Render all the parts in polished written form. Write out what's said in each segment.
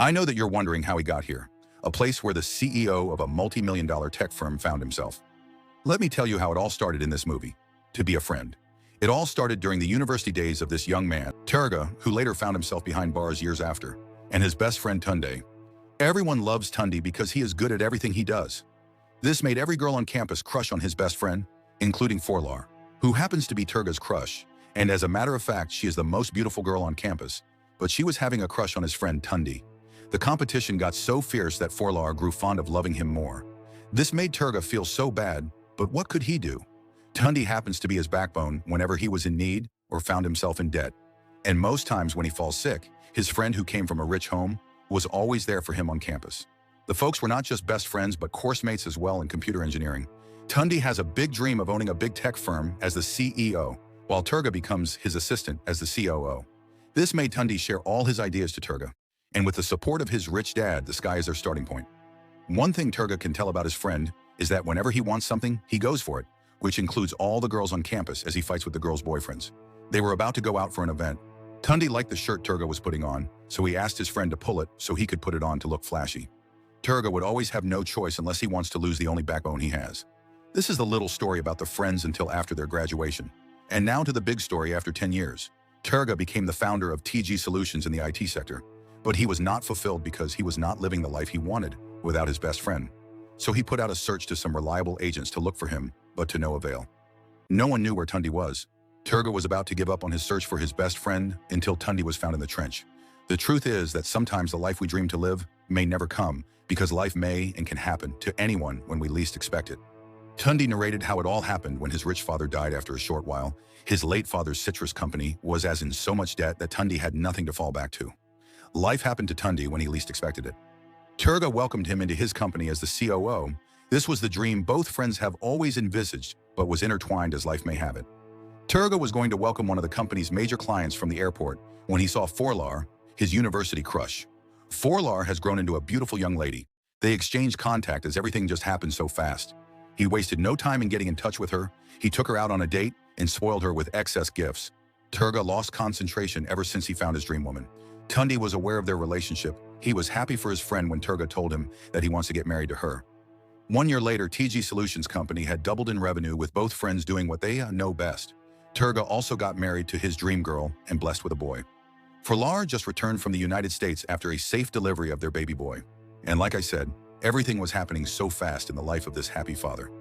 I know that you're wondering how he got here, a place where the CEO of a multi-million-dollar tech firm found himself. Let me tell you how it all started in this movie, To Be a Friend. It all started during the university days of this young man, Terga, who later found himself behind bars years after, and his best friend Tundey. Everyone loves Tundey because he is good at everything he does. This made every girl on campus crush on his best friend, including Forlar, who happens to be Terga's crush, and as a matter of fact, she is the most beautiful girl on campus, but she was having a crush on his friend Tundey. The competition got so fierce that Forlar grew fond of loving him more. This made Terga feel so bad, but what could he do? Tundey happens to be his backbone whenever he was in need or found himself in debt. And most times when he falls sick, his friend who came from a rich home was always there for him on campus. The folks were not just best friends but course mates as well in computer engineering. Tundey has a big dream of owning a big tech firm as the CEO, while Terga becomes his assistant as the COO. This made Tundey share all his ideas to Terga, and with the support of his rich dad, the sky is their starting point. One thing Terga can tell about his friend is that whenever he wants something, he goes for it, which includes all the girls on campus as he fights with the girls' boyfriends. They were about to go out for an event. Tundey liked the shirt Terga was putting on, so he asked his friend to pull it so he could put it on to look flashy. Terga would always have no choice unless he wants to lose the only backbone he has. This is the little story about the friends until after their graduation. And now to the big story after 10 years. Terga became the founder of TG Solutions in the IT sector, but he was not fulfilled because he was not living the life he wanted without his best friend. So he put out a search to some reliable agents to look for him, but to no avail. No one knew where Tundey was. Terga was about to give up on his search for his best friend until Tundey was found in the trench. The truth is that sometimes the life we dream to live may never come because life may and can happen to anyone when we least expect it. Tundey narrated how it all happened when his rich father died after a short while. His late father's citrus company was as in so much debt that Tundey had nothing to fall back to. Life happened to Tundey when he least expected it. Terga welcomed him into his company as the COO. This was the dream both friends have always envisaged, but was intertwined as life may have it. Terga was going to welcome one of the company's major clients from the airport when he saw Forlar, his university crush. Forlar has grown into a beautiful young lady. They exchanged contact as everything just happened so fast. He wasted no time in getting in touch with her. He took her out on a date and spoiled her with excess gifts. Terga lost concentration ever since he found his dream woman. Tundey was aware of their relationship. He was happy for his friend when Terga told him that he wants to get married to her. 1 year later, TG Solutions Company had doubled in revenue with both friends doing what they know best. Terga also got married to his dream girl and blessed with a boy. Forlar just returned from the United States after a safe delivery of their baby boy. And like I said, everything was happening so fast in the life of this happy father.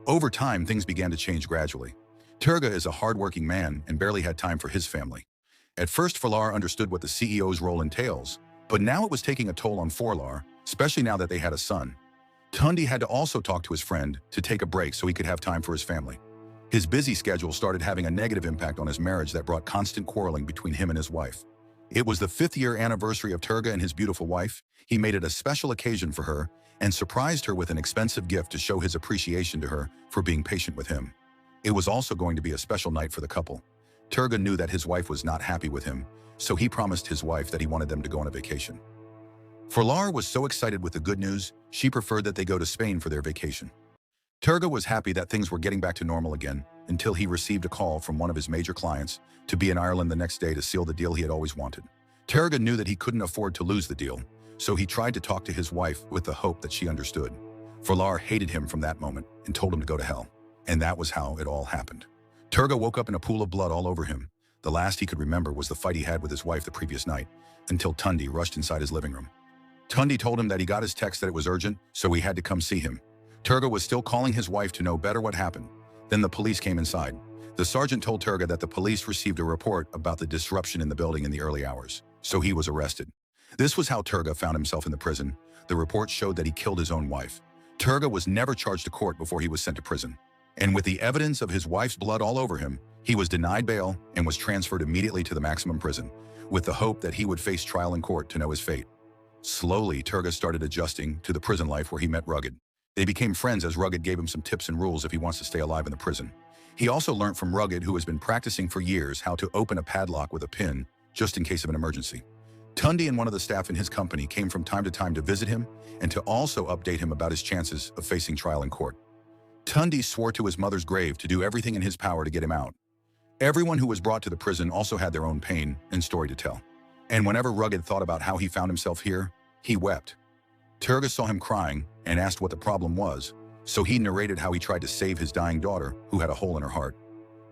Over time, things began to change gradually. Terga is a hardworking man and barely had time for his family. At first, Forlar understood what the CEO's role entails, but now it was taking a toll on Forlar, especially now that they had a son. Tundey had to also talk to his friend to take a break so he could have time for his family. His busy schedule started having a negative impact on his marriage that brought constant quarreling between him and his wife. It was the 5th-year anniversary of Terga and his beautiful wife. He made it a special occasion for her and surprised her with an expensive gift to show his appreciation to her for being patient with him. It was also going to be a special night for the couple. Terga knew that his wife was not happy with him, so he promised his wife that he wanted them to go on a vacation. Forlar was so excited with the good news, she preferred that they go to Spain for their vacation. Terga was happy that things were getting back to normal again until he received a call from one of his major clients to be in Ireland the next day to seal the deal he had always wanted. Terga knew that he couldn't afford to lose the deal, so he tried to talk to his wife with the hope that she understood. Forlar hated him from that moment and told him to go to hell. And that was how it all happened. Terga woke up in a pool of blood all over him. The last he could remember was the fight he had with his wife the previous night, until Tundey rushed inside his living room. Tundey told him that he got his text that it was urgent, so he had to come see him. Terga was still calling his wife to know better what happened. Then the police came inside. The sergeant told Terga that the police received a report about the disruption in the building in the early hours, so he was arrested. This was how Terga found himself in the prison. The report showed that he killed his own wife. Terga was never charged to court before he was sent to prison. And with the evidence of his wife's blood all over him, he was denied bail and was transferred immediately to the maximum prison, with the hope that he would face trial in court to know his fate. Slowly, Terga started adjusting to the prison life where he met Rugged. They became friends as Rugged gave him some tips and rules if he wants to stay alive in the prison. He also learned from Rugged, who has been practicing for years, how to open a padlock with a pin, just in case of an emergency. Tundey and one of the staff in his company came from time to visit him and to also update him about his chances of facing trial in court. Tundey swore to his mother's grave to do everything in his power to get him out. Everyone who was brought to the prison also had their own pain and story to tell. And whenever Rugged thought about how he found himself here, He wept. Terga saw him crying and asked what the problem was, so he narrated how he tried to save his dying daughter, who had a hole in her heart.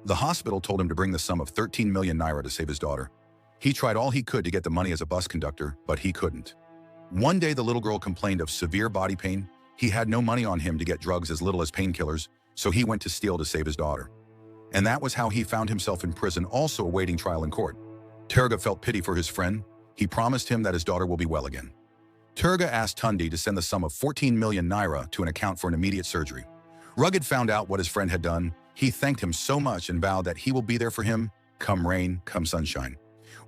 The hospital told him to bring the sum of 13 million naira to save his daughter. He tried all he could to get the money as a bus conductor, but he couldn't. One day the little girl complained of severe body pain. He had no money on him to get drugs as little as painkillers, so he went to steal to save his daughter. And that was how he found himself in prison, also awaiting trial in court. Terga felt pity for his friend. He promised him that his daughter will be well again. Terga asked Tundey to send the sum of 14 million naira to an account for an immediate surgery. Rugged found out what his friend had done. He thanked him so much and vowed that he will be there for him, come rain, come sunshine.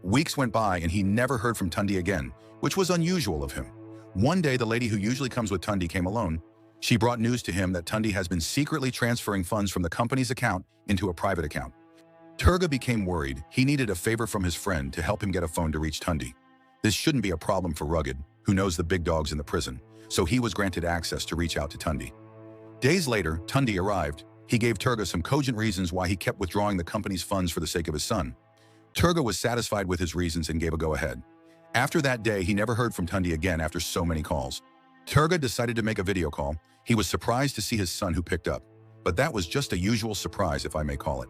Weeks went by and he never heard from Tundey again, which was unusual of him. One day, the lady who usually comes with Tundey came alone. She brought news to him that Tundey has been secretly transferring funds from the company's account into a private account. Terga became worried. He needed a favor from his friend to help him get a phone to reach Tundey. This shouldn't be a problem for Rugged, who knows the big dogs in the prison, so he was granted access to reach out to Tundey. Days later, Tundey arrived. He gave Terga some cogent reasons why he kept withdrawing the company's funds for the sake of his son. Terga was satisfied with his reasons and gave a go-ahead. After that day, he never heard from Tundey again after so many calls. Terga decided to make a video call. He was surprised to see his son, who picked up. But that was just a usual surprise, if I may call it.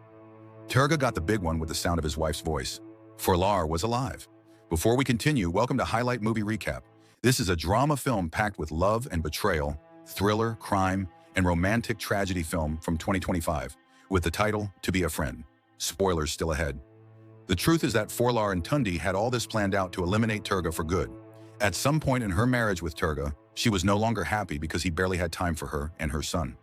Terga got the big one with the sound of his wife's voice. Forlar was alive. Before we continue, welcome to Highlight Movie Recap. This is a drama film packed with love and betrayal, thriller, crime, and romantic tragedy film from 2025, with the title, To Be a Friend. Spoilers still ahead. The truth is that Forlar and Tundey had all this planned out to eliminate Terga for good. At some point in her marriage with Terga, she was no longer happy because he barely had time for her and her son.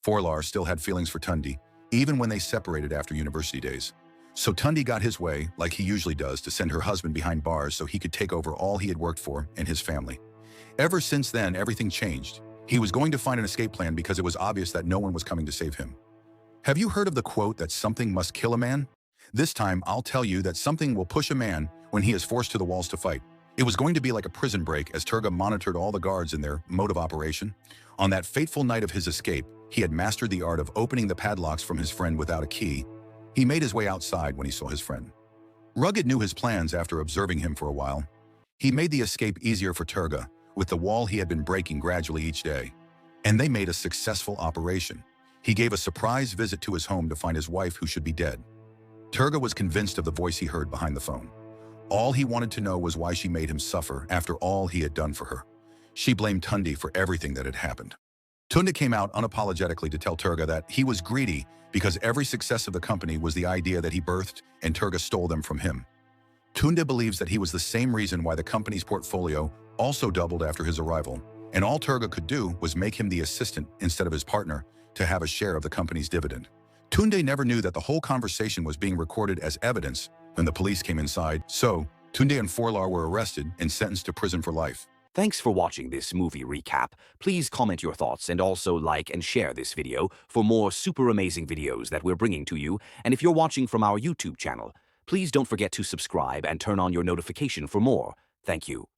Forlar still had feelings for Tundey, even when they separated after university days. So Tundey got his way, like he usually does, to send her husband behind bars so he could take over all he had worked for and his family. Ever since then, everything changed. He was going to find an escape plan because it was obvious that no one was coming to save him. Have you heard of the quote that something must kill a man? This time, I'll tell you that something will push a man when he is forced to the walls to fight. It was going to be like a prison break as Terga monitored all the guards in their mode of operation. On that fateful night of his escape, he had mastered the art of opening the padlocks from his friend without a key. He made his way outside when he saw his friend. Rugged knew his plans after observing him for a while. He made the escape easier for Terga, with the wall he had been breaking gradually each day. And they made a successful operation. He gave a surprise visit to his home to find his wife, who should be dead. Terga was convinced of the voice he heard behind the phone. All he wanted to know was why she made him suffer after all he had done for her. She blamed Tundey for everything that had happened. Tundey came out unapologetically to tell Terga that he was greedy because every success of the company was the idea that he birthed and Terga stole them from him. Tundey believes that he was the same reason why the company's portfolio also doubled after his arrival, and all Terga could do was make him the assistant instead of his partner to have a share of the company's dividend. Tundey never knew that the whole conversation was being recorded as evidence when the police came inside, so Tundey and Forlar were arrested and sentenced to prison for life. Thanks for watching this movie recap. Please comment your thoughts and also like and share this video for more super amazing videos that we're bringing to you. And if you're watching from our YouTube channel, please don't forget to subscribe and turn on your notification for more. Thank you.